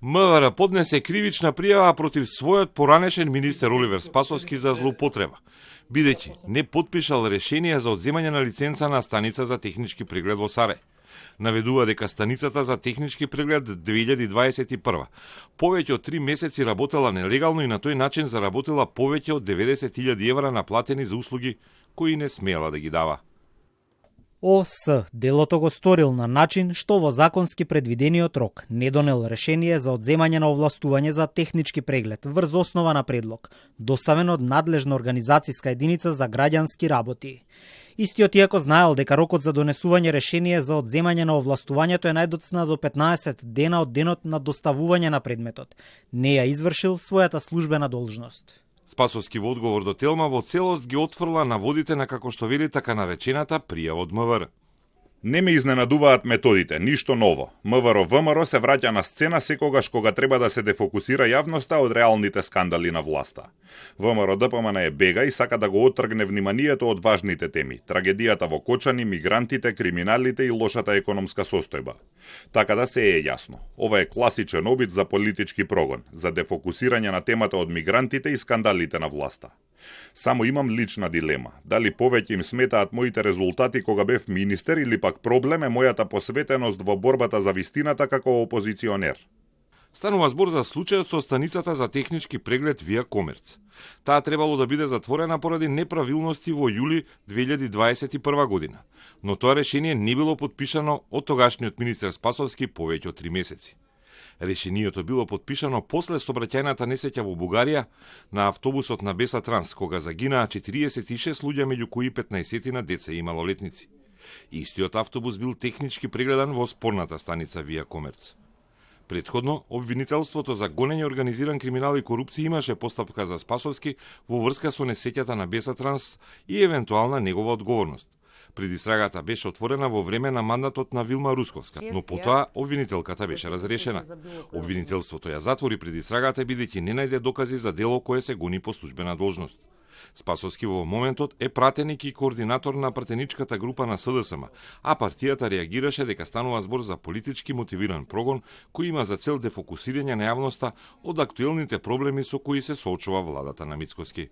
МВР поднесе кривична пријава против својот поранешен министер Оливер Спасовски за злоупотреба, бидејќи не потпишал решение за одземање на лиценца на станица за технички преглед во Сарај. Наведува дека станицата за технички преглед 2021 повеќе од 3 месеци работела нелегално и на тој начин заработила повеќе од 90.000 евра наплатени за услуги кои не смеела да ги дава. ОС делото го сторил на начин што во законски предвидениот рок не донел решение за одземање на овластување за технички преглед врз основа на предлог, доставен од надлежна организацијска единица за граѓански работи. Истиот иако знаел дека рокот за донесување решение за одземање на овластувањето е најдоцна до 15 дена од денот на доставување на предметот, не ја извршил својата службена должност. Спасовски во одговор до Телма во целост ги отфрла наводите на, како што вели, така наречената пријава од МВР. Не ме изненадуваат методите, ништо ново. МВР се враќа на сцена секогаш кога треба да се дефокусира јавноста од реалните скандали на власта. ВМРО ДПМН е бега и сака да го оттргне вниманието од важните теми: трагедијата во Кочани, мигрантите, криминалите и лошата економска состојба. Така да се е јасно, ова е класичен обид за политички прогон, за дефокусирање на темата од мигрантите и скандалите на власта. Само имам лична дилема, дали повеќе им сметаат моите резултати кога бев министер или пак проблем е мојата посветеност во борбата за вистината како опозиционер. Станува збор за случајот со станицата за технички преглед Вија Комерц. Таа требало да биде затворена поради неправилности во јули 2021 година, но тоа решение не било подпишано од тогашниот министер Спасовски повеќе од 3 месеци. Решението било подпишано после сообраќајната несреќа во Бугарија на автобусот на Беса Транс, кога загинаа 46 луѓе, меѓу кои 15 на деца и малолетници. Истиот автобус бил технички прегледан во спорната станица Вија Комерц. Претходно, обвинителството за гонење организиран криминал и корупција имаше постапка за Спасовски во врска со несреќата на Беса Транс и евентуална негова одговорност. Предистрагата беше отворена во време на мандатот на Вилма Русковска, но потоа обвинителката беше разрешена. Обвинителството ја затвори предистрагата бидејќи не најде докази за дело кое се гони по службена должност. Спасовски во моментот е пратеник и координатор на пратеничката група на СДСМ, а партијата реагираше дека станува збор за политички мотивиран прогон кој има за цел дефокусирање на јавноста од актуелните проблеми со кои се соочува владата на Мицкоски.